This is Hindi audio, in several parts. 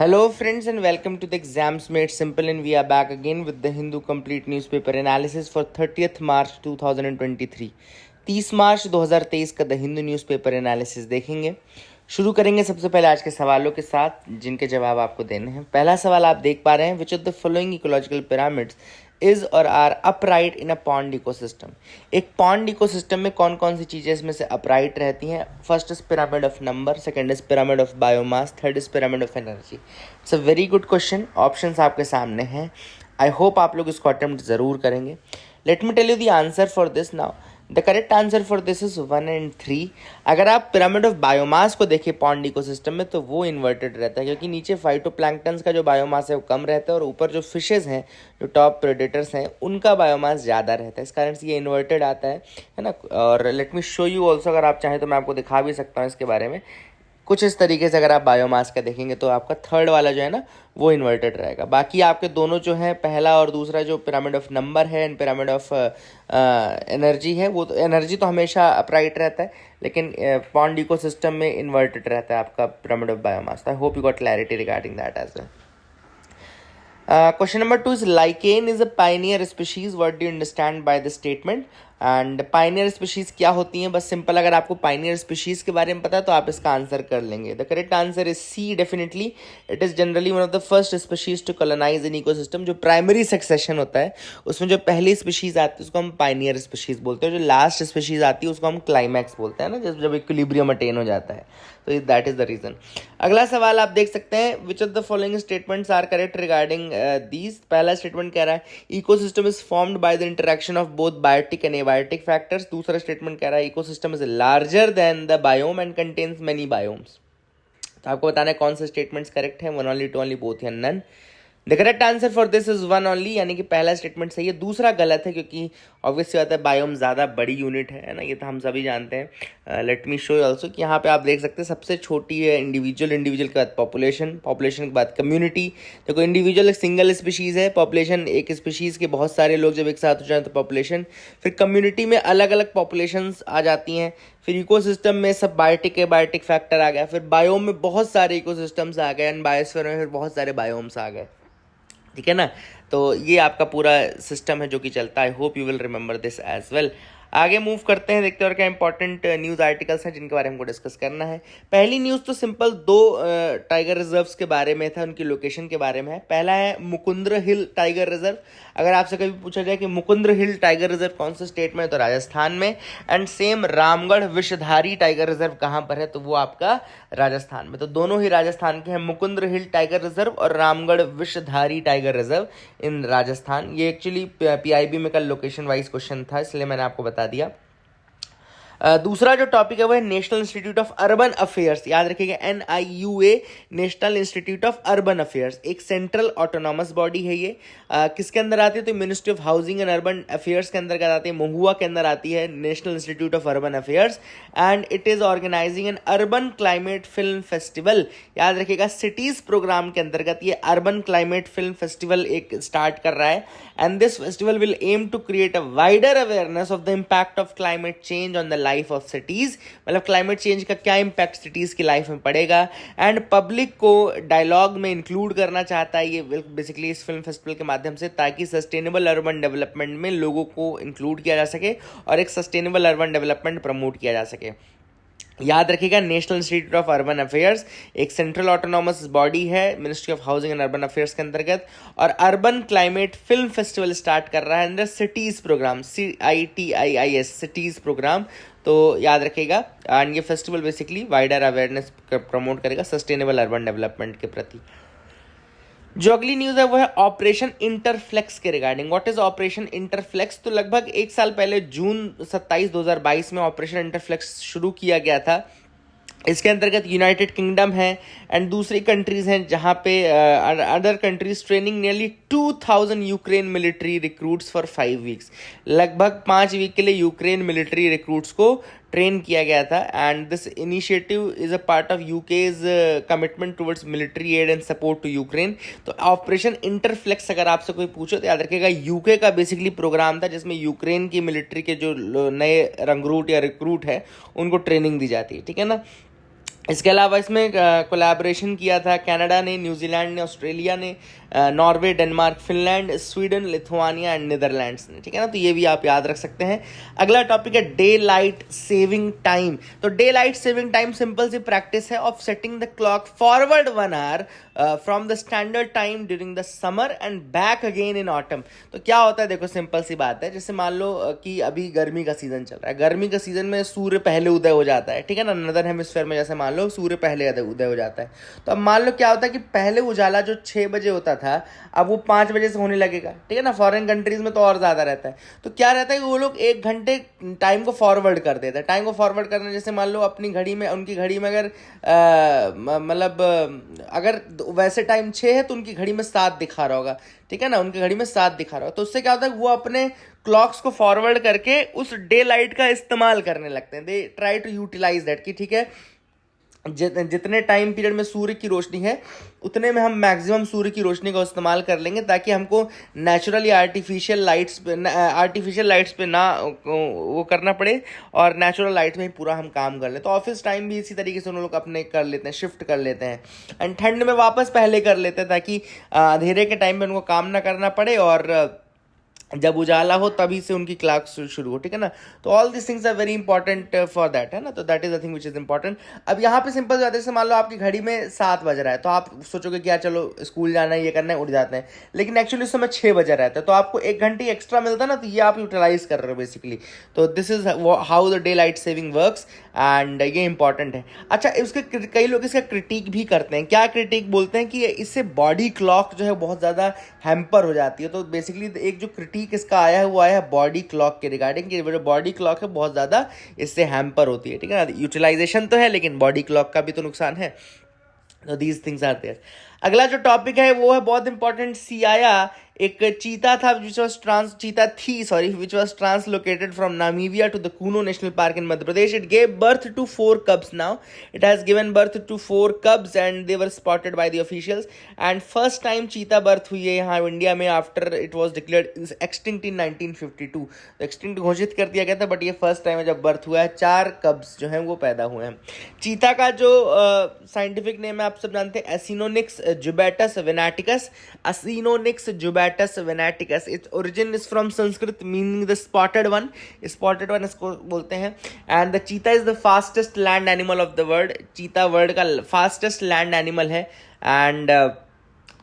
Hello, friends, and welcome to the Exams Made Simple. And we are back again with the Hindu Complete Newspaper Analysis for 30th March 2023. 30 मार्च 2023 का द हिंदू न्यूज़पेपर एनालिसिस देखेंगे। शुरू करेंगे सबसे पहले आज के सवालों के साथ जिनके जवाब आपको देने हैं। पहला सवाल आप देख पा रहे हैं, which of the following ecological pyramids is और are upright in a pond ecosystem. एक पॉन्ड इकोसिस्टम में कौन कौन सी चीज़ें इसमें से अपराइट रहती हैं? First is pyramid of number, second is pyramid of biomass, third is pyramid of energy. It's a very good question. Options आपके सामने हैं। आई होप आप लोग इसको अटेम्प्ट ज़रूर करेंगे। Let me tell you the answer for this now. The correct answer for this is 1 and 3। अगर आप पिरामिड ऑफ बायोमास को देखें पॉन्ड इकोसिस्टम में तो वो इन्वर्टेड रहता है, क्योंकि नीचे फाइटोप्लैंक्टन्स का जो बायोमास है वो कम रहता है और ऊपर जो फिशेज हैं, जो टॉप प्रेडेटर्स हैं, उनका बायोमास ज़्यादा रहता है। इस कारण से ये इन्वर्टेड आता है ना। और late me show you also, अगर आप चाहें तो मैं आपको दिखा भी सकता हूँ इसके बारे में। कुछ इस तरीके से अगर आप बायोमास का देखेंगे तो आपका थर्ड वाला जो है ना वो इन्वर्टेड रहेगा। बाकी आपके दोनों जो है, पहला और दूसरा, जो पिरामिड ऑफ नंबर है एंड पिरामिड ऑफ एनर्जी है, वो तो एनर्जी तो हमेशा अपराइट रहता है, लेकिन पॉन्ड इकोसिस्टम में इन्वर्टेड रहता है आपका pyramid of biomass. I hope you got clarity regarding that as well. Question number 2 is lichen is a pioneer species. What do you understand by the statement? And pioneer species क्या होती हैं? बस सिंपल, अगर आपको पाइनियर स्पीशीज के बारे में पता है तो आप इसका आंसर कर लेंगे। The correct answer is C, definitely. It is generally one of the first species to colonise in ecosystem. जो प्राइमरी सक्सेशन होता है उसमें जो पहली स्पीशीज आती है उसको हम पाइनियर स्पीशीज बोलते हैं, जो लास्ट स्पीशीज आती है उसको हम क्लाइमैक्स बोलते हैं ना, जब इक्विलिब्रियम अटेन हो जाता है। तो दैट इज द रीजन। अगला सवाल आप देख सकते हैं, which of the following statements are correct regarding these. पहला स्टेटमेंट कह रहा है ecosystem is formed by the interaction of both biotic and abiotic factors. दूसरा स्टेटमेंट कह रहा है ecosystem is larger than the biome and contains many biomes. तो आपको बताना है कौन से स्टेटमेंट्स करेक्ट है, one only, two only, both या none. The correct answer for this is one only, यानी कि पहला स्टेटमेंट सही है, दूसरा गलत है, क्योंकि ऑब्वियसली बात है बायोम ज़्यादा बड़ी यूनिट है ना, ये तो हम सभी जानते हैं। लेट मी शो ऑल्सो कि यहाँ पे आप देख सकते हैं सबसे छोटी है इंडिविजुअल के बाद पॉपुलेशन के बाद कम्युनिटी। देखो, इंडिविजुअल एक सिंगल स्पीशीज़ है, पॉपुलेशन एक स्पीशीज़ के बहुत सारे लोग जब एक साथ हो जाए तो पॉपुलेशन, फिर कम्युनिटी में अलग अलग पॉपुलेशंस आ जाती हैं, फिर इकोसिस्टम में सब बायोटिक फैक्टर आ गया, फिर बायोम में बहुत सारे इकोसिस्टम्स आ गए एंड बायोस्फीयर में फिर बहुत सारे बायोम्स आ गए। ठीक है ना। तो ये आपका पूरा सिस्टम है जो कि चलता है। I hope you will remember this as well. आगे मूव करते हैं, देखते हैं और क्या इंपॉर्टेंट न्यूज़ आर्टिकल्स हैं जिनके बारे में हमको डिस्कस करना है। पहली न्यूज़ तो सिंपल दो टाइगर रिजर्व्स के बारे में था, उनकी लोकेशन के बारे में है। पहला है मुकुंद्र हिल टाइगर रिजर्व। अगर आपसे कभी पूछा जाए कि मुकुंद्र हिल टाइगर रिजर्व कौन से स्टेट में है तो राजस्थान में। And same Ramgarh Vishdhari tiger reserve कहाँ पर है तो वो आपका राजस्थान में। तो दोनों ही राजस्थान के हैं, मुकुंद्र हिल टाइगर रिजर्व और Ramgarh Vishdhari tiger reserve in Rajasthan. ये एक्चुअली पीआईबी में कल लोकेशन वाइज क्वेश्चन था, इसलिए मैंने आपको बता दिया। दूसरा जो टॉपिक है वो है national institute of urban affairs. याद रखिएगा, NIUA, national institute of urban affairs, एक सेंट्रल ऑटोनॉमस बॉडी है ये। किसके अंदर आती है तो ministry of housing and urban affairs के अंदर आती है, महुआ के अंदर आती है national institute of urban affairs. And it is organising an urban climate film festival. याद रखिएगा, सिटीज प्रोग्राम के अंतर्गत ये अर्बन क्लाइमेट फिल्म फेस्टिवल एक स्टार्ट कर रहा है। And this festival will aim to create a wider awareness of the impact of climate change on the life of cities. मतलब क्लाइमेट चेंज का क्या इम्पैक्ट सिटीज की लाइफ में पड़ेगा, एंड पब्लिक को डायलॉग में इंक्लूड करना चाहता है ये बेसिकली इस फिल्म फेस्टिवल के माध्यम से, ताकि सस्टेनेबल अर्बन डेवलपमेंट में लोगों को इंक्लूड किया जा सके और एक सस्टेनेबल अर्बन डेवलपमेंट प्रमोट किया जा सके। याद रखिएगा, national institute of urban affairs एक सेंट्रल ऑटोनॉमस बॉडी है ministry of housing and urban affairs के अंतर्गत, और urban climate film festival start कर रहा है under cities programme, CITIIS, cities programme. तो याद रखिएगा, एंड ये festival basically wider awareness promote करेगा सस्टेनेबल अर्बन डेवलपमेंट के प्रति। जो अगली न्यूज़ है वो है ऑपरेशन इंटरफ्लेक्स के regarding. What is operation Interflex? तो लगभग एक साल पहले जून 27, 2022 में ऑपरेशन इंटरफ्लेक्स शुरू किया गया था। इसके अंतर्गत यूनाइटेड किंगडम है एंड दूसरी कंट्रीज हैं जहां पे other countries training nearly 2000 Ukraine military recruits for 5 weeks. लगभग 5 वीक के लिए यूक्रेन मिलिट्री रिक्रूट्स को ट्रेन किया गया था। And this initiative is a part of UK's commitment towards military aid and support to Ukraine. तो ऑपरेशन इंटरफ्लेक्स अगर आपसे कोई पूछो तो याद रखिएगा, यूके का बेसिकली प्रोग्राम था जिसमें यूक्रेन की मिलिट्री के जो नए रंगरूट या रिक्रूट है उनको ट्रेनिंग दी जाती है। ठीक है ना। इसके अलावा इसमें कोलैबोरेशन किया था कनाडा ने, न्यूजीलैंड ने, ऑस्ट्रेलिया ने, Norway, Denmark, Finland, Sweden, Lithuania and Netherlands ने, ठीक है ना। तो ये भी आप याद रख सकते हैं। अगला टॉपिक है डे लाइट सेविंग टाइम। तो daylight saving time simple सी प्रैक्टिस है of setting the clock forward 1 hour from the standard time during the summer and back again in autumn. तो क्या होता है, देखो सिंपल सी बात है, जैसे मान लो कि अभी गर्मी का सीजन चल रहा है, गर्मी का सीजन में सूर्य पहले उदय हो जाता है, ठीक है ना। नॉर्दर्न हेमिस्फीयर में जैसे मान लो सूर्य पहले उदय हो जाता है, तो अब मान लो क्या होता है कि पहले उजाला जो 6 बजे होता था अब वो 5 बजे से होने लगेगा, ठीक है ना। फॉरेन कंट्रीज में तो और ज़्यादा रहता है। तो क्या रहता है कि वो लोग 1 घंटे टाइम को फॉरवर्ड कर देते हैं। टाइम को फॉरवर्ड करना, जैसे मान लो अपनी घड़ी में, उनकी घड़ी में अगर मतलब अगर वैसे टाइम 6 है तो उनकी घड़ी में 7 दिखा रहा होगा, ठीक है ना। उनकी घड़ी में 7 दिखा रहा होगा, तो उससे क्या होता है वो अपने क्लॉक्स को फॉरवर्ड करके उस डे लाइट का इस्तेमाल करने लगते हैं। They try to utilise that कि ठीक है जितने टाइम पीरियड में सूर्य की रोशनी है उतने में हम मैक्सिमम सूर्य की रोशनी का इस्तेमाल कर लेंगे, ताकि हमको नेचुरली आर्टिफिशियल लाइट्स पे ना वो करना पड़े और नेचुरल लाइट में ही पूरा हम काम कर लें। तो ऑफिस टाइम भी इसी तरीके से उन लोग अपने कर लेते हैं, शिफ्ट कर लेते हैं, एंड ठंड में वापस पहले कर लेते हैं ताकि अंधेरे के टाइम में उनको काम ना करना पड़े और जब उजाला हो तभी से उनकी क्लॉक शुरू हो, ठीक है ना। तो all this things are very important for that, है ना। तो that is the thing which is important. अब यहाँ पे सिंपल बात है, जैसे मान लो आपकी घड़ी में 7 बज रहा है, तो आप सोचोगे कि यार चलो स्कूल जाना है, ये करना है, उठ जाते हैं, लेकिन एक्चुअली उस समय 6 बजे रहता है, तो आपको 1 घंटे एक्स्ट्रा मिलता है ना, तो ये आप यूटिलाइज कर रहे हो बेसिकली। तो this is how the day light saving works and ये इंपॉर्टेंट है। अच्छा, उसके कई लोग इसका क्रिटिक भी करते हैं। क्या क्रिटिक बोलते हैं कि इससे बॉडी क्लॉक जो है बहुत ज़्यादा हैम्पर हो जाती है। तो बेसिकली एक जो क्रिटिक इसका आया है वो आया है बॉडी क्लॉक के रिगार्डिंग, कि जो बॉडी क्लॉक है बहुत ज़्यादा इससे हैम्पर होती है, ठीक है ना। यूटिलाइजेशन तो है लेकिन बॉडी क्लॉक का भी तो नुकसान है। तो दीज थिंग्स आर देयर। अगला जो टॉपिक है वो है बहुत इंपॉर्टेंट, सियाया एक चीता था which was translocated from Namibia to the Kuno National Park in Madhya Pradesh. It gave birth to 4 cubs now. It has given birth to 4 cubs and they were spotted by the officials. And first time चीता बर्थ हुई है यहाँ इंडिया में after it was declared extinct in 1952. Extinct घोषित कर दिया गया था, बट ये फर्स्ट टाइम है जब बर्थ हुआ है. 4 cubs जो हैं वो पैदा हुए हैं. चीता का जो साइंटिफिक नेम है आप सब जानते हैं, Acinonyx jubatus venaticus. Acinonyx jubatus venaticus. It's origin is from Sanskrit meaning the spotted one. Spotted one इसको बोलते हैं. And the cheetah is the fastest land animal of the world. चीता वर्ल्ड का फास्टेस्ट लैंड एनिमल है. And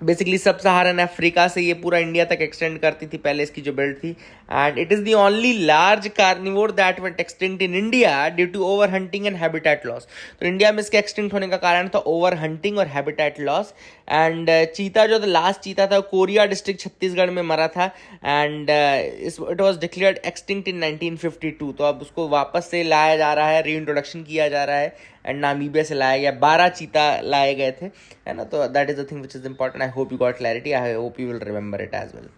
basically sub Saharan Africa से ये पूरा इंडिया तक एक्सटेंड करती थी पहले इसकी जो बेल्ट थी. And it is the only large carnivore that went extinct in India due to over hunting and habitat loss. तो इंडिया में इसके एक्सटिंक्ट होने का कारण था ओवर हंटिंग और हैबिटेट लॉस. एंड चीता जो लास्ट चीता था कोरिया डिस्ट्रिक्ट छत्तीसगढ़ में मरा था. And it was declared extinct इन 1952. तो अब उसको वापस से लाया जा रहा है, री इंट्रोडक्शन किया जा रहा है. एंड नामीबिया से लाया गया, 12 चीता लाए गए थे, है ना. तो that is the thing which is important. I hope you got clarity. I hope you will remember it as well.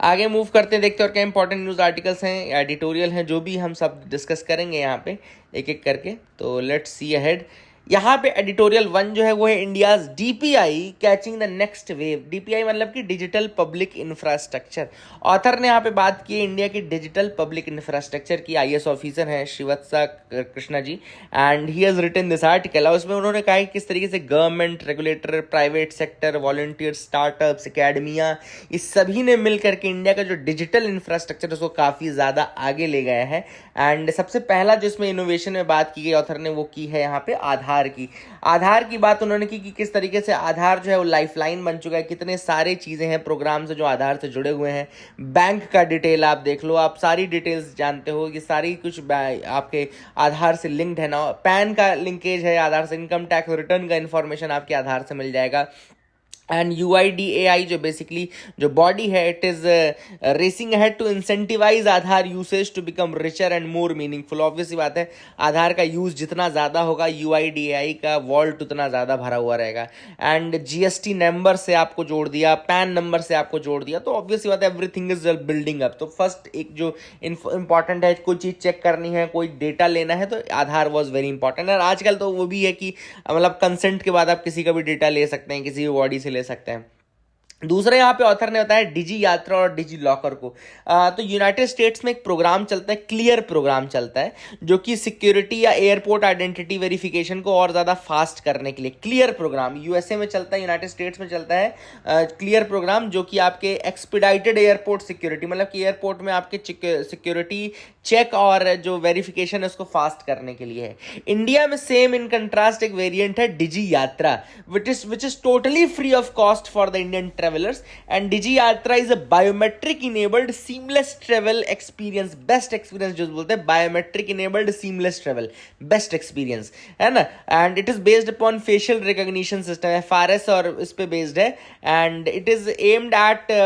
आगे मूव करते हैं, देखते हैं और क्या इंपॉर्टेंट न्यूज़ आर्टिकल्स हैं या एडिटोरियल हैं जो भी हम सब डिस्कस करेंगे यहाँ पे एक एक करके. तो लेट्स सी अहेड. यहाँ पे एडिटोरियल 1 जो है वो है India's DPI catching the next wave. DPI मतलब कि डिजिटल पब्लिक इंफ्रास्ट्रक्चर. ऑथर ने यहाँ पे बात की है इंडिया की डिजिटल पब्लिक इंफ्रास्ट्रक्चर की. आईएएस ऑफिसर हैं Srivatsa Krishna ji. And he has written this article. और उसमें उन्होंने कहा कि किस तरीके से government, regulator, private sector, volunteer, startups, अकेडमियाँ, इस सभी ने मिल करके इंडिया का जो डिजिटल इंफ्रास्ट्रक्चर उसको काफ़ी ज़्यादा आगे ले गया है. एंड सबसे पहला जो इसमें इनोवेशन में बात की गई ऑथर ने वो की है यहाँ पे आधार की बात उन्होंने की कि किस तरीके से आधार जो है वो लाइफलाइन बन चुका है. कितने सारे चीज़ें हैं, प्रोग्राम्स जो आधार से जुड़े हुए हैं. बैंक का डिटेल आप देख लो, आप सारी डिटेल्स जानते हो कि सारी कुछ आपके आधार से लिंक्ड है ना. पैन का लिंकेज है आधार से, इनकम टैक्स रिटर्न का इन्फॉर्मेशन आपके आधार से मिल जाएगा. एंड UIDAI जो बेसिकली जो बॉडी है it is racing ahead to incentivise Aadhaar usage to become richer and more meaningful. Obvious सी बात है, आधार का यूज़ जितना ज़्यादा होगा UIDAI का वॉल्ट उतना ज़्यादा भरा हुआ रहेगा. एंड GST नंबर से आपको जोड़ दिया, पैन नंबर से आपको जोड़ दिया, तो ऑब्वियस सी बात है एवरीथिंग इज बिल्डिंग अप. तो फर्स्ट एक जो इंपॉर्टेंट है, कोई चीज़ चेक करनी है, कोई डेटा लेना है, तो आधार वॉज वेरी इंपॉर्टेंट. और आजकल तो वो भी है कि मतलब कंसेंट के बाद आप किसी का भी डेटा ले सकते हैं, किसी भी बॉडी से ले सकते हैं. दूसरा यहाँ पे ऑथर ने बताया डिजी यात्रा और डिजी लॉकर को। तो यूनाइटेड स्टेट्स में एक प्रोग्राम चलता है, क्लियर प्रोग्राम चलता है, जो कि सिक्योरिटी या एयरपोर्ट आइडेंटिटी वेरिफिकेशन को और ज़्यादा फास्ट करने के लिए। क्लियर प्रोग्राम यूएसए में चलता है, यूनाइटेड स्टेट्स में चलता है क्लियर प्रोग्राम, जो कि आपके एक्सपीडाइटेड एयरपोर्ट सिक्योरिटी, मतलब कि एयरपोर्ट में आपके सिक्योरिटी चेक और जो वेरिफिकेशन है उसको फास्ट करने के लिए है। इंडिया में सेम इन कंट्रास्ट एक वेरिएंट है डिजी यात्रा, which is totally free of cost for the Indian travelers, and Digi Yatra is a biometric enabled seamless travel experience, best experience जो बोलते हैं, biometric enabled seamless travel, best experience है ना। and it is based upon facial recognition system, FRS और इस पे based है, and it is aimed at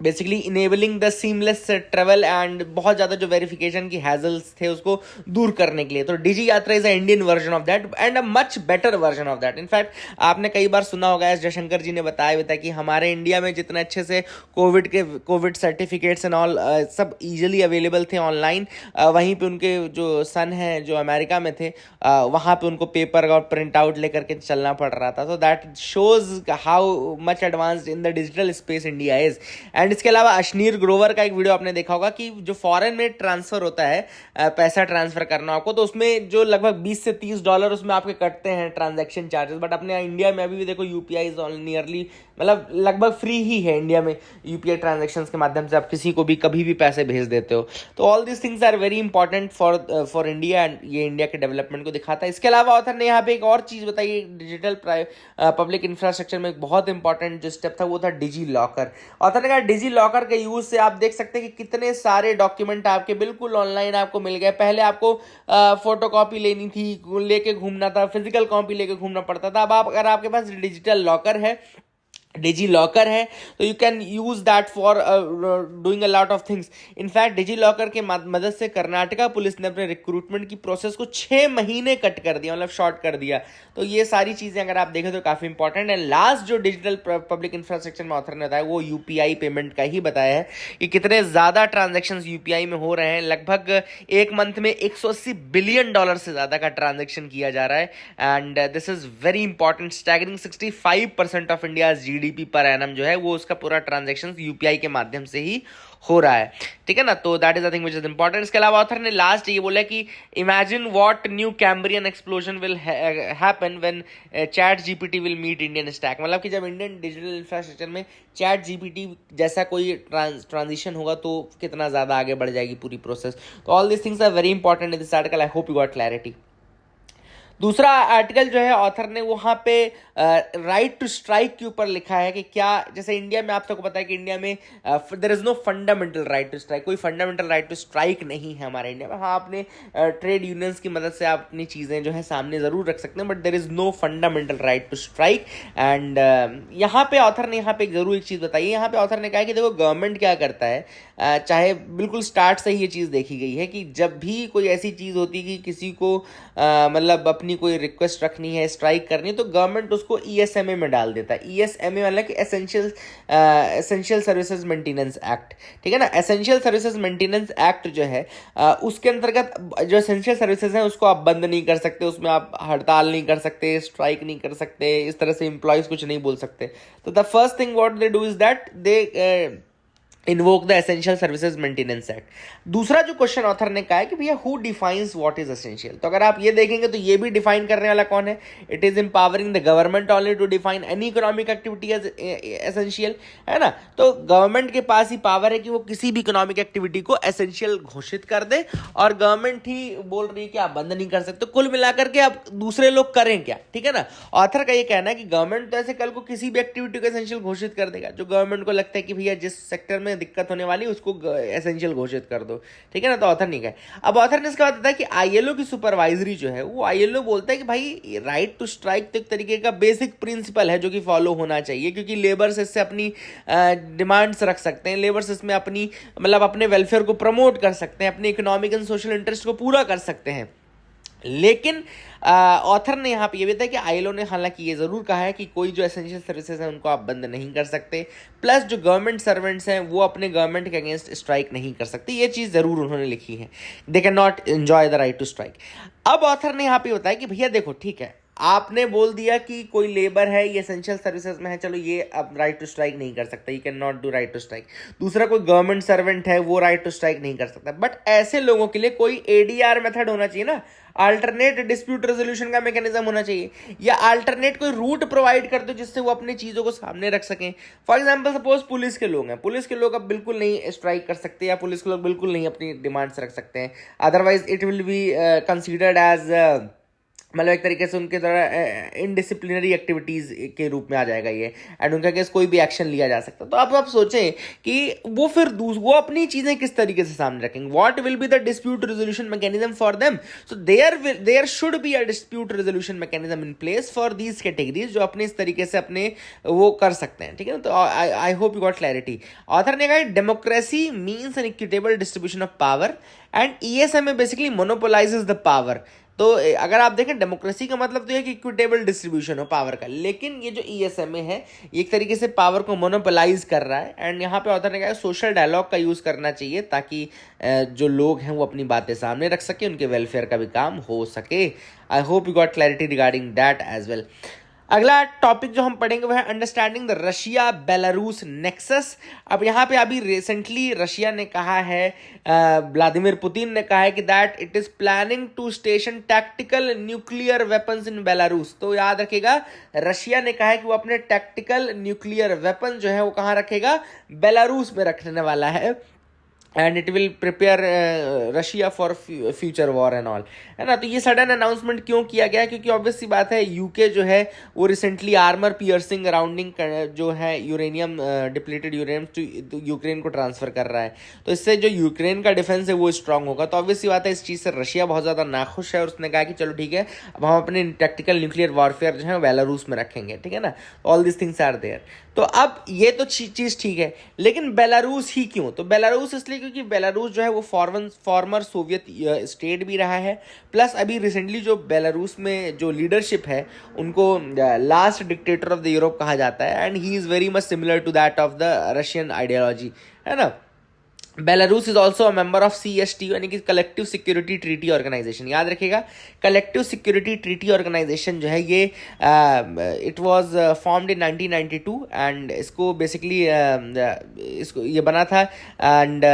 basically enabling the seamless travel and बहुत ज़्यादा जो वेरिफिकेशन की हैजल्स थे उसको दूर करने के लिए। तो डिजी यात्रा is a Indian version of that and a much better version of that. In fact आपने कई बार सुना होगा, एस जयशंकर जी ने बताया हुआ था कि हमारे इंडिया में जितने अच्छे से कोविड सर्टिफिकेट्स एंड ऑल सब ईजिली अवेलेबल थे ऑनलाइन, वहीं पे उनके जो सन हैं जो अमेरिका में थे, वहाँ पे उनको पेपर और प्रिंट आउट लेकर के चलना पड़ रहा था। तो that shows how much advanced in the digital space India is. And इसके अलावा अश्नीर ग्रोवर का एक वीडियो आपने देखा होगा कि जो फॉरेन में ट्रांसफर होता है, पैसा ट्रांसफर करना आपको, तो उसमें जो लगभग 20 से 30 डॉलर उसमें आपके कटते हैं ट्रांजैक्शन चार्जेस। बट अपने इंडिया में अभी भी देखो यूपीआई इज नियरली, मतलब लगभग फ्री ही है इंडिया में। यूपीआई ट्रांजैक्शंस के माध्यम से आप किसी को भी कभी भी पैसे भेज देते हो। तो all this things are very important for India and ये इंडिया के डेवलपमेंट को दिखाता है। इसके अलावा ऑथर ने यहाँ पे एक और चीज़ बताई, डिजिटल पब्लिक इंफ्रास्ट्रक्चर में एक बहुत इंपॉर्टेंट जो स्टेप था वो था डिजी लॉकर। ऑथर ने कहा डिजी लॉकर के यूज से आप देख सकते हैं कि कितने सारे डॉक्यूमेंट आपके बिल्कुल ऑनलाइन आपको मिल गए। पहले आपको फोटो कॉपी लेनी थी, लेके घूमना था, फिजिकल कॉपी लेके घूमना पड़ता था। अब आप अगर आपके पास डिजिटल लॉकर है, डिजी लॉकर है, तो you can use that for doing a lot of things. In fact DigiLocker के मदद से कर्नाटका पुलिस ने अपने रिक्रूटमेंट की प्रोसेस को 6 महीने कट कर दिया, मतलब शॉर्ट कर दिया। तो ये सारी चीज़ें अगर आप देखें तो काफ़ी इंपॉर्टेंट है। लास्ट जो डिजिटल पब्लिक इंफ्रास्ट्रक्चर में ऑथर ने बताया वो यूपीआई पेमेंट का ही बताया है कि कितने ज़्यादा ट्रांजेक्शन यूपीआई में हो रहे हैं। लगभग एक मंथ में $180 बिलियन से ज़्यादा का ट्रांजेक्शन किया जा रहा है। And this is very important, staggering 65% of India GDP per annum जो है वो उसका पूरा ट्रांजैक्शन यूपीआई के माध्यम से ही हो रहा है, ठीक है ना। तो that is the thing which is important. इसके अलावा ऑथर ने लास्ट ये बोला कि imagine what new Cambrian explosion will happen when ChatGPT will meet Indian stack. मतलब कि जब इंडियन डिजिटल इंफ्रास्ट्रक्चर में चैट जीपीटी जैसा कोई ट्रांजिशन होगा तो कितना ज़्यादा आगे बढ़ जाएगी पूरी प्रोसेस। तो all this things are very important in this article. I hope you got clarity. दूसरा आर्टिकल जो है ऑथर ने वहाँ पे राइट टू स्ट्राइक के ऊपर लिखा है कि क्या, जैसे इंडिया में आप सबको पता है कि इंडिया में there is no fundamental right to strike, कोई फंडामेंटल राइट टू स्ट्राइक नहीं है हमारे इंडिया में। हाँ, अपने ट्रेड यूनियंस की मदद से आप अपनी चीज़ें जो है सामने ज़रूर रख सकते हैं, but there is no fundamental right to strike. And यहाँ पे ऑथर ने यहाँ पे एक ज़रूर एक चीज़ बताई है। यहाँ पे ऑथर ने कहा कि देखो गवर्नमेंट क्या करता है, चाहे बिल्कुल स्टार्ट से ही ये चीज़ देखी गई है कि जब भी कोई ऐसी चीज़ होती है कि किसी को मतलब अपनी कोई रिक्वेस्ट रखनी है, स्ट्राइक करनी है, तो गवर्नमेंट उसको ईएसएमए में डाल देता है। ईएसएमए मतलब कि एसेंशियल सर्विसेज मेंटेनेंस एक्ट, ठीक है ना। एसेंशियल सर्विसेज मेंटेनेंस एक्ट जो है उसके अंतर्गत जो एसेंशियल सर्विसेज हैं उसको आप बंद नहीं कर सकते, उसमें आप हड़ताल नहीं कर सकते, स्ट्राइक नहीं कर सकते, इस तरह से एम्प्लॉयज कुछ नहीं बोल सकते। तो the first thing what they do is that they invoke the essential services maintenance act. दूसरा जो क्वेश्चन ऑथर ने कहा है कि भैया who defines what is essential. तो अगर आप ये देखेंगे तो ये भी डिफाइन करने वाला कौन है, it is empowering the government only to define any economic activity as essential, है ना। तो गवर्नमेंट के पास ही पावर है कि वो किसी भी इकोनॉमिक एक्टिविटी को एसेंशियल घोषित कर दे, और गवर्नमेंट ही बोल रही है कि आप बंद नहीं कर सकते। तो कुल मिलाकर के आप दूसरे लोग करें क्या, ठीक है ना। ऑथर का ये कहना है कि गवर्नमेंट तो ऐसे कल को किसी भी एक्टिविटी को एसेंशियल घोषित कर देगा जो गवर्नमेंट को लगता है कि भैया जिस सेक्टर में दिक्कत होने वाली उसको एसेंशियल घोषित कर दो, ठीक है ना। तो ऑथर नहीं कहे। अब ऑथर ने इसका बाद बताया कि आईएलओ की सुपरवाइजरी जो है वो आईएलओ बोलता है कि भाई राइट टू स्ट्राइक तो एक तरीके का बेसिक प्रिंसिपल है जो कि फॉलो होना चाहिए, क्योंकि लेबर्स इससे अपनी डिमांड्स रख सकते हैं, लेबर्स इसमें अपनी मतलब अपने वेलफेयर को प्रमोट कर सकते हैं, अपने इकोनॉमिक एंड सोशल इंटरेस्ट को पूरा कर सकते हैं। लेकिन ऑथर ने यहाँ पे ये भी बताया कि आईएलओ ने हालांकि ये ज़रूर कहा है कि कोई जो एसेंशियल सर्विसेज हैं उनको आप बंद नहीं कर सकते, प्लस जो गवर्नमेंट सर्वेंट्स हैं वो अपने गवर्नमेंट के अगेंस्ट स्ट्राइक नहीं कर सकते। ये चीज़ ज़रूर उन्होंने लिखी है, they can not enjoy the right to strike. अब ऑथर ने यहाँ पे बताया कि भैया देखो ठीक है, आपने बोल दिया कि कोई लेबर है, ये एसेंशियल सर्विसेज में है, चलो ये अब राइट टू स्ट्राइक नहीं कर सकता, you can not do right to strike. दूसरा कोई गवर्नमेंट सर्वेंट है, वो राइट टू स्ट्राइक नहीं कर सकता। बट ऐसे लोगों के लिए कोई एडीआर मेथड होना चाहिए ना, अल्टरनेट डिस्प्यूट रेजोल्यूशन का मैकेनिज्म होना चाहिए, या अल्टरनेट कोई रूट प्रोवाइड कर दो जिससे वो अपनी चीजों को सामने रख सकें। फॉर एग्जांपल सपोज पुलिस के लोग हैं, पुलिस के लोग अब बिल्कुल नहीं स्ट्राइक कर सकते, या पुलिस के लोग बिल्कुल नहीं अपनी डिमांड्स रख सकते हैं, otherwise it will be considered as मतलब एक तरीके से उनके द्वारा इनडिसिप्लिनरी एक्टिविटीज के रूप में आ जाएगा ये, एंड उनका केस कोई भी एक्शन लिया जा सकता। तो अब आप सोचें कि वो फिर वो अपनी चीजें किस तरीके से सामने रखेंगे, what will be the dispute resolution mechanism for them. So there should be a dispute resolution mechanism in place for these categories, जो अपने इस तरीके से अपने वो कर सकते हैं, ठीक है ना। तो I hope you got clarity. Author ने कहा democracy means an equitable distribution of power and ESMA basically monopolises the power. तो अगर आप देखें डेमोक्रेसी का मतलब तो है कि इक्विटेबल डिस्ट्रीब्यूशन हो पावर का, लेकिन ये जो ईएसएमए है ये एक तरीके से पावर को मोनोपोलाइज कर रहा है। एंड यहाँ पे ऑथर ने कहा सोशल डायलॉग का यूज़ करना चाहिए ताकि जो लोग हैं वो अपनी बातें सामने रख सके, उनके वेलफेयर का भी काम हो सके। I hope you got clarity regarding that as well. अगला टॉपिक जो हम पढ़ेंगे वो है understanding the Russia Belarus nexus. अब यहाँ पे अभी रिसेंटली रशिया ने कहा है, व्लादिमीर पुतिन ने कहा है कि that it is planning to station tactical nuclear weapons in Belarus. तो याद रखिएगा रशिया ने कहा है कि वो अपने टैक्टिकल न्यूक्लियर वेपन जो है वो कहाँ रखेगा, बेलारूस में रखने वाला है, and it will prepare Russia for future war and all, है ना। तो ये सडन अनाउंसमेंट क्यों किया गया, क्योंकि ऑब्वियस सी बात है यूके जो है वो रिसेंटली आर्मर पियर्सिंग राउंडिंग जो है यूरेनियम डिप्लीटेड यूरेनियम तो यूक्रेन को ट्रांसफर कर रहा है। तो इससे जो यूक्रेन का डिफेंस है वो स्ट्रांग होगा। तो ऑब्वियस सी बात है इस चीज़ से रशिया बहुत ज़्यादा नाखुश है, और उसने कहा कि चलो ठीक है अब हम अपने टैक्टिकल न्यूक्लियर वॉरफेयर जो है बेलारूस में रखेंगे, ठीक है ना। All this things are there. तो अब ये तो चीज़ ठीक है, लेकिन बेलारूस ही क्यों? तो बेलारूस इसलिए क्योंकि बेलारूस जो है वो फॉर्मर सोवियत स्टेट भी रहा है, प्लस अभी रिसेंटली जो बेलारूस में जो लीडरशिप है उनको last dictator of the Europe कहा जाता है, and he is very much similar to that of the Russian ideology, है ना। Belarus is also a member of CSTO यानी कि कलेक्टिव सिक्योरिटी ट्रीटी ऑर्गेनाइजेशन। याद रखिएगा कलेक्टिव सिक्योरिटी ट्रीटी ऑर्गेनाइजेशन जो है ये it was formed in 1992, and इसको बेसिकली इसको ये बना था। एंड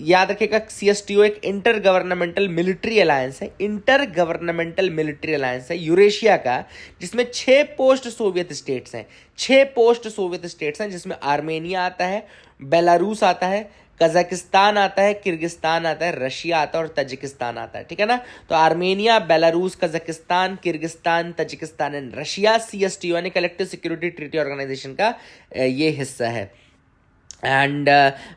याद रखिएगा CSTO एक इंटर गवर्नमेंटल मिलिट्री अलायंस है, इंटर गवर्नमेंटल मिलिट्री अलायंस है यूरेशिया का, जिसमें 6 पोस्ट सोवियत स्टेट्स हैं, 6 पोस्ट सोवियत स्टेट्स हैं, जिसमें आर्मेनिया आता है, बेलारूस आता है, कजाकिस्तान आता है, किर्गिस्तान आता है, रशिया आता है और तजिकिस्तान आता है, ठीक है ना। तो Armenia, Belarus, Kazakhstan, Kyrgyzstan, Tajikistan and Russia CSTO यानी कलेक्टिव सिक्योरिटी ट्रीटी ऑर्गेनाइजेशन का ये हिस्सा है। And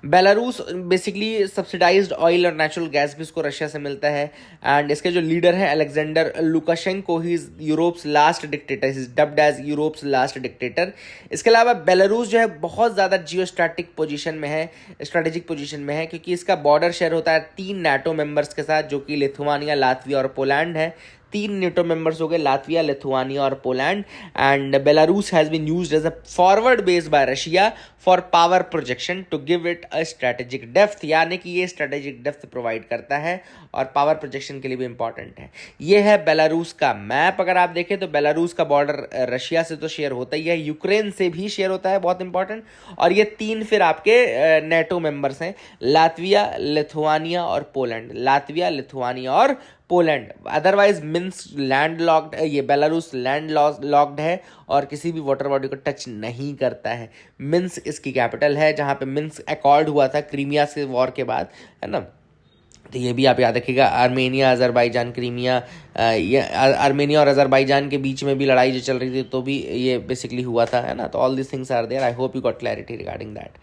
Belarus basically subsidised oil और नेचुरल गैस भी इसको रशिया से मिलता है। एंड इसके जो लीडर है Alexander Lukashenko, he is Europe's last dictator, he is dubbed as Europe's last dictator. इसके अलावा बेलारूस जो है बहुत ज़्यादा जियोस्ट्रैटिक पोजीशन में है, स्ट्रेटेजिक पोजीशन में है, क्योंकि इसका बॉर्डर शेयर होता है 3 NATO मेंबर्स के साथ, जो कि लिथुआनिया, लातविया और पोलैंड है। 3 NATO मेंबर्स हो गए, लातविया, लिथुआनिया और Poland. And Belarus has been used as a forward base by Russia for power projection to give it a strategic depth, यानी कि ये स्ट्रेटेजिक डेप्थ प्रोवाइड करता है और पावर प्रोजेक्शन के लिए भी इंपॉर्टेंट है। ये है बेलारूस का मैप। अगर आप देखें तो बेलारूस का बॉर्डर रशिया से तो शेयर होता ही है, यूक्रेन से भी शेयर होता है, बहुत इंपॉर्टेंट। और ये 3 फिर आपके NATO मेंबर्स हैं, लातविया, लिथुआनिया और पोलैंड, लातविया, लिथुआनिया और Poland. Otherwise Minsk land locked, ये बेलारूस लैंड लॉक्ड है और किसी भी वाटर बॉडी को टच नहीं करता है। मिन्स्क इसकी कैपिटल है, जहाँ पे मिन्स्क अकॉर्ड हुआ था क्रीमिया से वॉर के बाद, है ना। तो ये भी आप याद रखिएगा। आर्मेनिया, अजरबैजान, क्रीमिया, ये आर्मेनिया और अजरबैजान के बीच में भी लड़ाई जो चल रही थी तो भी ये बेसिकली हुआ था, है ना। तो all this things are there. I hope you got clarity regarding that.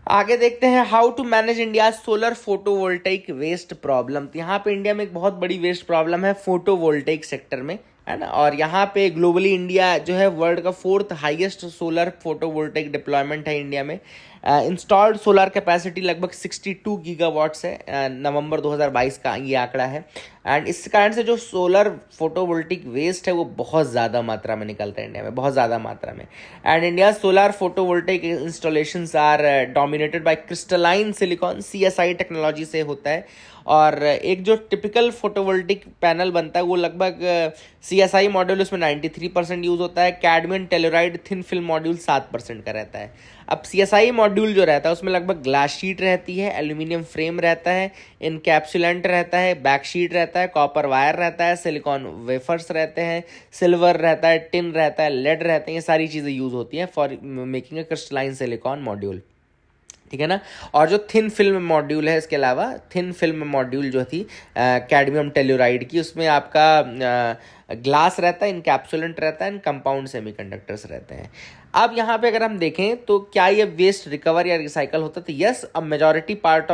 आगे देखते हैं how to manage India solar photovoltaic waste problem. तो यहाँ पे इंडिया में एक बहुत बड़ी वेस्ट प्रॉब्लम है फोटोवोल्टेइक सेक्टर में, है ना। और यहाँ पे ग्लोबली इंडिया जो है वर्ल्ड का 4th highest solar photovoltaic deployment है इंडिया में। इंस्टॉल्ड सोलर कैपेसिटी लगभग 62 गीगावाट्स है, नवंबर 2022 का ये आंकड़ा है। एंड इस कारण से जो सोलर फोटोवोल्टिक वेस्ट है वो बहुत ज़्यादा मात्रा में निकलता है इंडिया में, बहुत ज़्यादा मात्रा में। And India solar photovoltaic installations are dominated by crystalline silicon, CSI technology से होता है। और एक जो टिपिकल फोटोवोल्टिक पैनल बनता है वो लगभग CSI मॉड्यूल उसमें 93% यूज़ होता है, कैडमियम टेलोराइड थिन फिल्म मॉड्यूल 7% का रहता है। अब CSI मॉड्यूल जो रहता है उसमें लगभग ग्लास शीट रहती है, एल्यूमिनियम फ्रेम रहता है, इनकैप्सुलेंट रहता है, बैक शीट रहता है, कॉपर वायर रहता है, सिलिकॉन वेफर्स रहते हैं, सिल्वर रहता है, टिन रहता है, लेड रहते हैं, ये सारी चीज़ें यूज़ होती हैं for making a crystalline silicon module, ठीक है ना। और जो थिन फिल्म मॉड्यूल है, इसके अलावा थिन फिल्म मॉड्यूल जो थी कैडमियम टेल्यूराइड की, उसमें आपका ग्लास रहता है, इनकैप्सुलेंट रहता है, कंपाउंड सेमीकंडक्टर्स रहते हैं। अब यहाँ पे अगर हम देखें तो क्या ये वेस्ट रिकवर या रिसाइकल होता है, तो yes, a majority part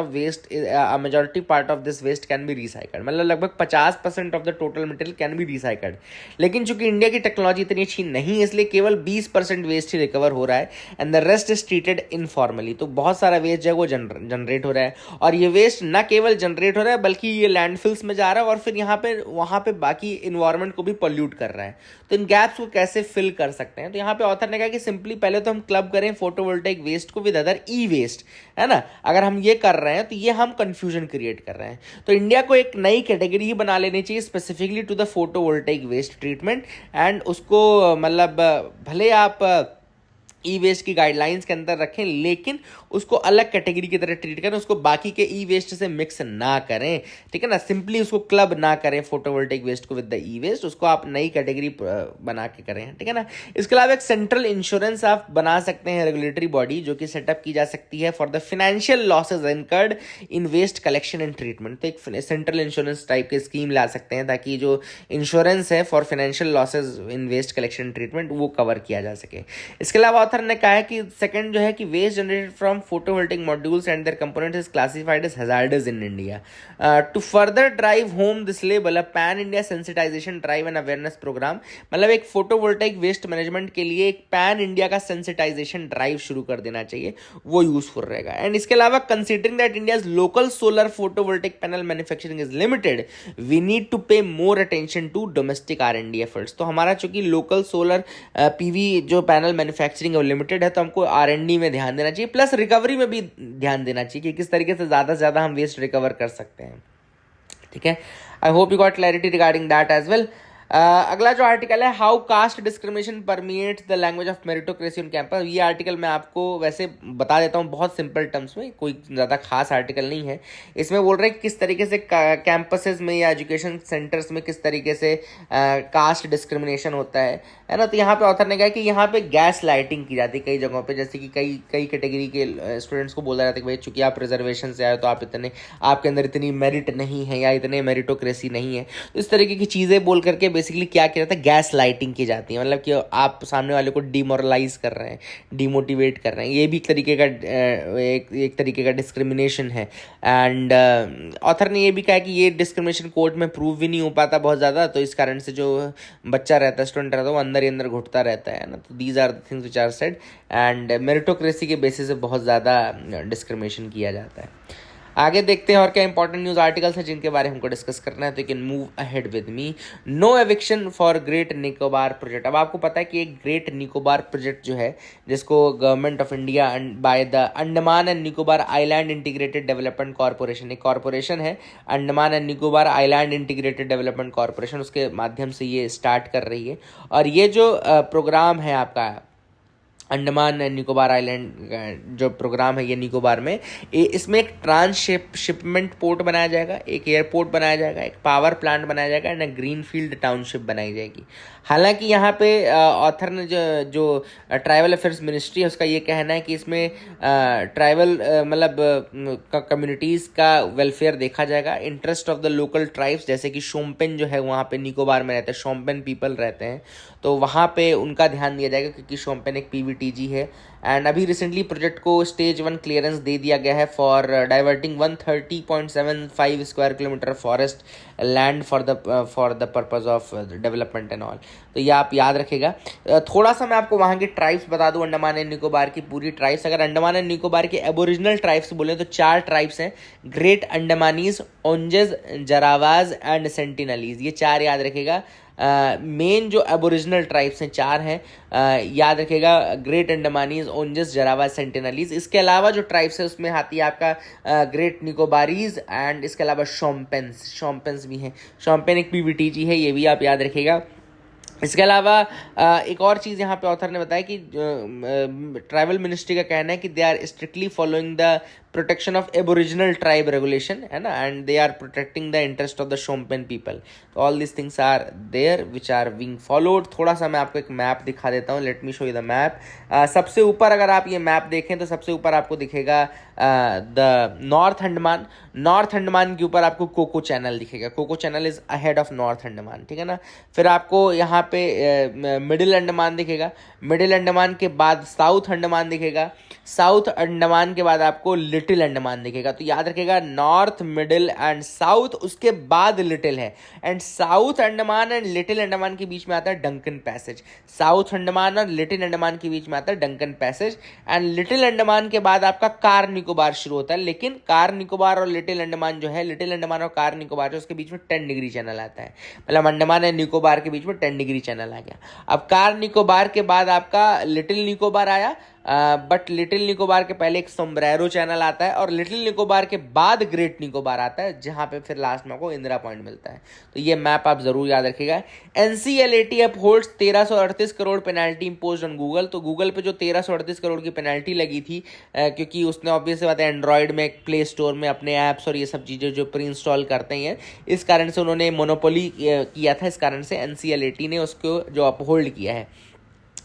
of this waste can be recycled, मतलब लगभग 50% of the total material can be recycled. लेकिन चूंकि इंडिया की टेक्नोलॉजी इतनी अच्छी नहीं है, इसलिए केवल 20% वेस्ट ही रिकवर हो रहा है and the rest is treated informally. तो बहुत सारा वेस्ट जो है वो जनरेट हो रहा है, और ये वेस्ट न केवल जनरेट हो रहा है बल्कि ये लैंडफिल्स में जा रहा है और फिर वहाँ पे बाकी इन्वायरमेंट को भी पॉल्यूट कर रहा है। तो इन गैप्स को कैसे फिल कर सकते हैं, तो यहाँ पे ऑथर ने कहा कि सिंपली पहले तो हम क्लब करें फोटोवोल्टेइक वेस्ट को विद अदर ई वेस्ट, है ना। अगर हम ये कर रहे हैं तो ये हम कंफ्यूजन क्रिएट कर रहे हैं। तो इंडिया को एक नई कैटेगरी ही बना लेनी चाहिए specifically to the photovoltaic waste treatment, and उसको मतलब भले आप ई वेस्ट की गाइडलाइंस के अंदर रखें, लेकिन उसको अलग कैटेगरी की तरह ट्रीट करें, उसको बाकी के ई वेस्ट से मिक्स ना करें, ठीक है ना। सिंपली उसको क्लब ना करें फोटोवोल्टेइक वेस्ट को विद द ई वेस्ट, उसको आप नई कैटेगरी बना के करें, ठीक है ना। इसके अलावा एक सेंट्रल इंश्योरेंस आप बना सकते हैं, रेगुलेटरी बॉडी जो कि सेटअप की जा सकती है for the financial losses incurred in waste collection and treatment. तो एक सेंट्रल इंश्योरेंस टाइप की स्कीम ला सकते हैं ताकि जो इंश्योरेंस है for financial losses in waste collection and treatment वो कवर किया जा सके। इसके अलावा ऑथर ने कहा है कि सेकंड जो है कि waste generated from photovoltaic modules and their components is classified as hazardous in India. To further drive home this label, a pan India sensitization drive and awareness program, मतलब एक फोटोवोल्टिक वेस्ट मैनेजमेंट के लिए एक पैन इंडिया का सेंसिटाइजेशन ड्राइव शुरू कर देना चाहिए, वो यूजफुल रहेगा। एंड इसके अलावा considering that India's local solar photovoltaic panel manufacturing is limited, we need to pay more attention to domestic R&D efforts. तो हमारा चूंकि लोकल सोलर PV जो पैनल मैन्युफैक्चरिंग है लिमिटेड है, तो हमको R&D में ध्यान देना चाहिए, प्लस रिकवरी में भी ध्यान देना चाहिए कि किस तरीके से ज़्यादा से ज़्यादा हम वेस्ट रिकवर कर सकते हैं, ठीक है। I hope you got clarity regarding that as well. अगला जो आर्टिकल है, how caste discrimination permeates the language of meritocracy on campus. ये आर्टिकल मैं आपको वैसे बता देता हूँ बहुत सिंपल टर्म्स में, कोई ज़्यादा खास आर्टिकल नहीं है। इसमें बोल रहे हैं कि किस तरीके से कैंपसेस में या एजुकेशन सेंटर्स में किस तरीके से कास्ट डिस्क्रिमिनेशन होता है ना। तो यहाँ पे ऑथर ने कहा कि यहाँ पे गैस लाइटिंग की जाती है कई जगहों पे, जैसे कि कई कैटेगरी के स्टूडेंट्स को बोला जाता है कि भाई चूंकि आप रिजर्वेशन से आए तो आप आपके अंदर इतनी मेरिट नहीं है या इतने मेरिटोक्रेसी नहीं है। तो इस तरीके की चीज़ें बोल करके बेसिकली क्या किया जाता है, गैस लाइटिंग की जाती है, मतलब कि आप सामने वाले को डिमोरलाइज कर रहे हैं, डिमोटिवेट कर रहे हैं। ये भी एक तरीके का डिस्क्रिमिनेशन है। एंड ऑथर ने ये भी कहा कि ये डिस्क्रिमिनेशन कोर्ट में प्रूव भी नहीं हो पाता बहुत ज़्यादा, तो इस कारण से जो बच्चा रहता है, स्टूडेंट रहता है, वो अंदर ही अंदर घुटता रहता है ना। तो these are the things which are said, and meritocracy के बेसिस पे बहुत ज़्यादा डिस्क्रिमिनेशन किया जाता है। आगे देखते हैं और क्या इंपॉर्टेंट न्यूज़ आर्टिकल्स हैं जिनके बारे में हमको डिस्कस करना है, तो you can move ahead with me. No eviction for great Nicobar project. अब आपको पता है कि एक ग्रेट निकोबार प्रोजेक्ट जो है, जिसको government of India by the Andaman and Nicobar island integrated development corporation, एक कॉर्पोरेशन है Andaman and Nicobar island integrated development corporation, उसके माध्यम से ये स्टार्ट कर रही है। और ये जो प्रोग्राम है आपका अंडमान एंड निकोबार आइलैंड जो प्रोग्राम है ये निकोबार में, इसमें एक ट्रांसशिपमेंट पोर्ट बनाया जाएगा, एक एयरपोर्ट बनाया जाएगा, एक पावर प्लांट बनाया जाएगा एंड ग्रीन फील्ड टाउनशिप बनाई जाएगी। हालांकि यहाँ पे ऑथर ने जो ट्राइबल अफेयर्स मिनिस्ट्री है उसका ये कहना है कि इसमें ट्राइबल मतलब कम्युनिटीज़ का वेलफेयर देखा जाएगा, interest of the local tribes, जैसे कि शोम्पेन जो है वहाँ पे निकोबार में रहते हैं, शोम्पेन पीपल रहते हैं, तो वहाँ पे उनका ध्यान दिया जाएगा क्योंकि शोम्पेन एक PV पीबीटीजी है। एंड अभी रिसेंटली प्रोजेक्ट को स्टेज 1 क्लियरेंस दे दिया गया है for diverting 130.75 square kilometre forest land for the purpose of development and all. तो ये आप याद रखेगा। थोड़ा सा मैं आपको वहाँ की ट्राइब्स बता दूँ, अंडमान एंड निकोबार की पूरी ट्राइब्स। अगर अंडमान एंड निकोबार के एबोरिजिनल ट्राइब्स बोले तो 4 ट्राइब्स हैं, ग्रेट अंडमानीज, ओंजेस, जरावाज एंड सेंटिनलीज। ये 4 याद रखेगा। मेन जो एबोरिजिनल ट्राइब्स हैं 4 हैं, याद रखेगा, ग्रेट अंडमानीज, ओंजेस, जरावाज, सेंटिनलीज। इसके अलावा जो ट्राइब्स है उसमें आती है आपका ग्रेट निकोबारीज एंड इसके अलावा शोम्पेन्स भी हैं। शोम्पेन एक पीबीटीजी है, ये भी आप याद रखेगा। इसके अलावा एक और चीज़ यहाँ पे ऑथर ने बताया कि ट्राइबल मिनिस्ट्री का कहना है कि they are strictly following the protection of aboriginal tribe regulation, है ना, and they are protecting the interest of the Shompen people. तो all this things are there which are being followed. थोड़ा सा मैं आपको एक मैप दिखा देता हूँ, let me show you the map. सबसे ऊपर अगर आप ये मैप देखें तो सबसे ऊपर आपको दिखेगा the north Andaman. North Andaman के ऊपर आपको कोको चैनल दिखेगा। Coco Channel is ahead of north Andaman, ठीक है ना। फिर आपको यहाँ पे मिडिल अंडमान दिखेगा। मिडिल अंडमान के बाद साउथ अंडमान दिखेगा। साउथ अंडमान के बाद आपको लिटिल अंडमान दिखेगा। तो याद रखेगा, नॉर्थ, मिडिल एंड साउथ, उसके बाद लिटिल है। And south Andaman and little Andaman के बीच में आता है डंकन पैसेज। साउथ अंडमान और लिटिल अंडमान के बीच में आता है Duncan passage. And little Andaman के बाद आपका कार निकोबार शुरू होता है। लेकिन कार निकोबार और लिटिल अंडमान जो है, लिटिल अंडमान और कार निकोबार जो, उसके बीच में 10 डिग्री चैनल आता है। मतलब अंडमान एंड निकोबार के बीच में 10 डिग्री चैनल आ गया। अब कार निकोबार के बाद आपका लिटिल निकोबार आया, बट लिटिल निकोबार के पहले एक सोम्ब्रेरो चैनल आता है, और लिटिल निकोबार के बाद ग्रेट निकोबार आता है, जहां पे फिर लास्ट में आपको इंदिरा पॉइंट मिलता है। तो ये मैप आप जरूर याद रखिएगा। NCLAT upholds 1338 crore penalty imposed on Google. तो गूगल पे जो 1338 करोड़ की पेनल्टी लगी थी, क्योंकि उसने ऑब्वियस बात है एंड्रॉयड में, प्ले स्टोर में अपने ऐप्स और ये सब चीज़ें जो प्री इंस्टॉल करते हैं, इस कारण से उन्होंने मोनोपोली किया था। इस कारण से एनसीएलएटी ने उसको जो अपहोल्ड किया है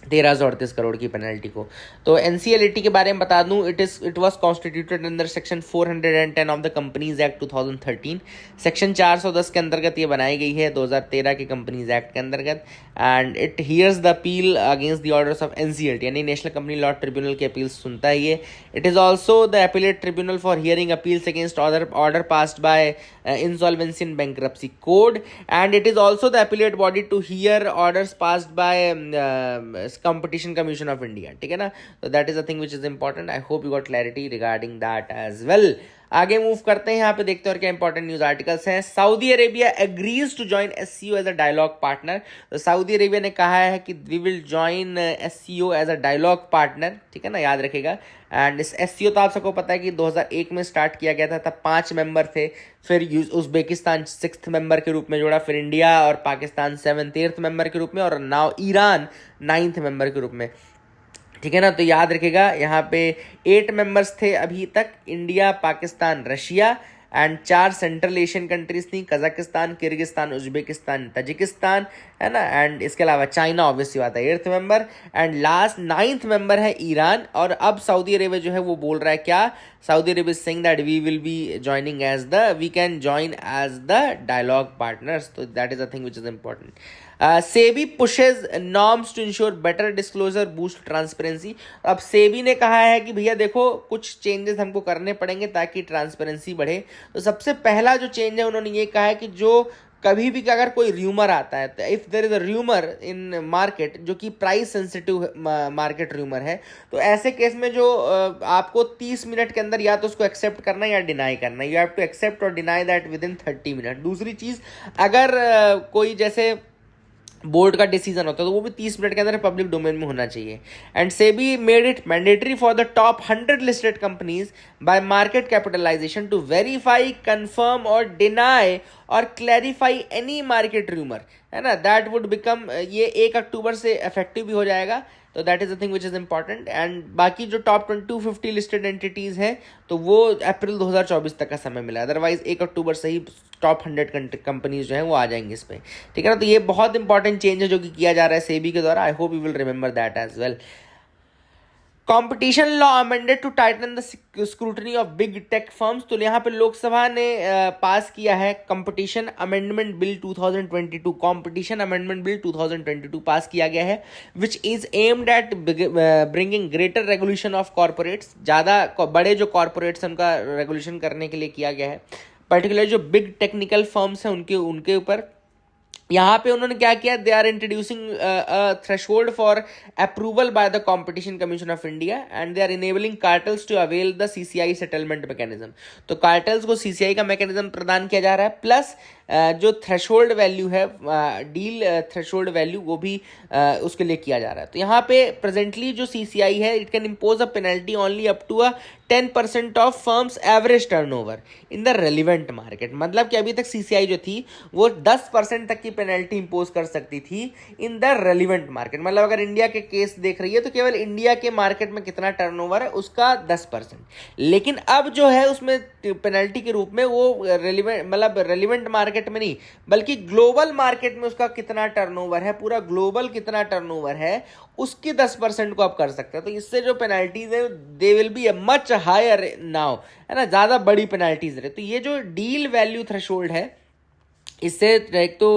1338 करोड़ की पेनल्टी को। तो एनसीएलएटी के बारे में बता दूं, it was constituted under section 410 of the companies act 2013। Section 410 के अंतर्गत ये बनाई गई है 2013 के कंपनीज एक्ट के अंतर्गत। And it hears the appeal against the orders of NCLT, यानी नेशनल कंपनी लॉ ट्रिब्यूनल की अपील सुनता है ये। It is also the appellate tribunal for hearing appeals against order passed by insolvency and bankruptcy code, and it is also the appellate body to hear orders passed by competition commission of India, ठीक है ना। तो that is a thing which is important. I hope you got clarity regarding that as well. आगे मूव करते हैं, यहाँ पे देखते हैं और क्या इंपॉर्टेंट न्यूज आर्टिकल्स हैं। Saudi Arabia agrees to join SCO as a dialogue partner. तो सऊदी अरेबिया ने कहा है कि we will join SCO as a dialogue partner, ठीक है ना, याद रखेगा। एंड इस एससीओ तो आप सबको पता है कि 2001 में स्टार्ट किया गया था, तब 5 मेंबर थे। फिर उज्बेकिस्तान 6th मेंबर के रूप में जुड़ा, फिर इंडिया और पाकिस्तान 7th 8th मेंबर के रूप में, और नाउ ईरान 9th मेंबर के रूप में, ठीक है ना। तो याद रखेगा, यहाँ पे 8 मेंबर्स थे अभी तक, India, Pakistan, Russia, and 4 central Asian countries थी, कजाकिस्तान, किर्गिस्तान, उज्बेकिस्तान, तजिकिस्तान, है ना। एंड इसके अलावा चाइना ऑब्वियसली बात है 8th member, and last 9th member है ईरान। और अब सऊदी अरेबिया जो है वो बोल रहा है क्या, Saudi Arabia saying that we will be joining as we can join as the dialogue partners. तो that is a thing which is important. SEBI pushes norms to ensure better disclosure, boost transparency. अब सेबी ने कहा है कि भैया देखो, कुछ चेंजेस हमको करने पड़ेंगे ताकि ट्रांसपेरेंसी बढ़े। तो सबसे पहला जो चेंज है, उन्होंने ये कहा है कि जो कभी भी अगर कोई र्यूमर आता है, तो if there is a rumour in market जो कि प्राइस सेंसिटिव मार्केट र्यूमर है, तो ऐसे केस में जो आपको 30 मिनट के अंदर या तो उसको एक्सेप्ट करना है या डिनाई करना है। यू हैव टू एक्सेप्ट और deny that with in 30 minute. दूसरी चीज, अगर कोई जैसे बोर्ड का डिसीजन होता है तो वो भी 30 मिनट के अंदर पब्लिक डोमेन में होना चाहिए। And SEBI made it mandatory for the top 100 listed companies by market capitalisation to verify, confirm और डिनाई और क्लैरिफाई एनी मार्केट रूमर, है ना। दैट वुड बिकम, ये 1 अक्टूबर से इफेक्टिव भी हो जाएगा। तो that is the thing which is important. And बाकी जो टॉप 250 लिस्टेड एंटिटीज हैं, तो वो अप्रैल 2024 तक का समय मिला, अदरवाइज 1 अक्टूबर से ही टॉप 100 कंपनीज जो हैं वो आ जाएंगी इस पर, ठीक है ना। तो ये बहुत इंपॉर्टेंट चेंज है जो कि किया जा रहा है सेबी के द्वारा। I hope you will remember that as well. Competition law amended to tighten the scrutiny of big tech firms. तो यहाँ पे लोकसभा ने पास किया है competition amendment bill 2022, competition amendment bill 2022 pass किया गया है, which is aimed at bringing greater regulation of corporates. ज़्यादा बड़े जो कॉर्पोरेट्स हैं उनका रेगुलेशन करने के लिए किया गया है, पर्टिकुलर जो बिग टेक्निकल फर्म्स हैं उनके ऊपर। यहाँ पे उन्होंने क्या किया, they are introducing threshold for approval by the competition commission of India and they are enabling cartels to avail the CCI settlement mechanism. तो कार्टल्स को सीसीआई का मैकेनिज्म प्रदान किया जा रहा है, प्लस जो थ्रेशोल्ड वैल्यू है, डील थ्रेशोल्ड वैल्यू, वो भी उसके लिए किया जा रहा है। तो यहाँ पे प्रेजेंटली जो सीसीआई है, it can impose a penalty only up to 10% of firms average turnover in the relevant market. मतलब कि अभी तक सीसीआई जो थी वो 10% तक की पेनल्टी इंपोज कर सकती थी इन द रेलिवेंट मार्केट। मतलब अगर इंडिया के केस देख रही है तो केवल इंडिया के मार्केट में कितना टर्नओवर है उसका 10%। लेकिन अब जो है उसमें पेनल्टी के रूप में वो रेलिवेंट मार्केट में नहीं बल्कि ग्लोबल मार्केट में उसका कितना टर्नओवर है, पूरा ग्लोबल कितना टर्नओवर है, उसकी 10% को आप कर सकते हैं। तो इससे जो पेनल्टीज है they will be much higher now, है ना, ज़्यादा बड़ी पेनल्टीज रहे। तो ये जो डील वैल्यू थ्रेशोल्ड है, इससे एक तो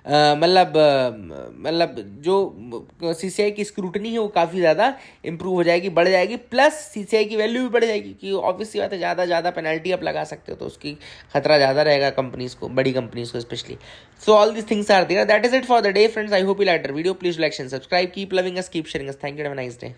मतलब जो सीसीआई की स्क्रूटनी है वो काफ़ी ज़्यादा इंप्रूव हो जाएगी, बढ़ जाएगी, प्लस सीसीआई की वैल्यू भी बढ़ जाएगी कि ऑब्वियस सी बात है, ज़्यादा पेनल्टी आप लगा सकते हो तो उसकी खतरा ज़्यादा रहेगा कंपनीज को, बड़ी कंपनीज को specially. So all this things are there. That is it for the day friends. I hope you like the video. Please like and subscribe. Keep loving us, keep sharing us. Thank you, have a nice day.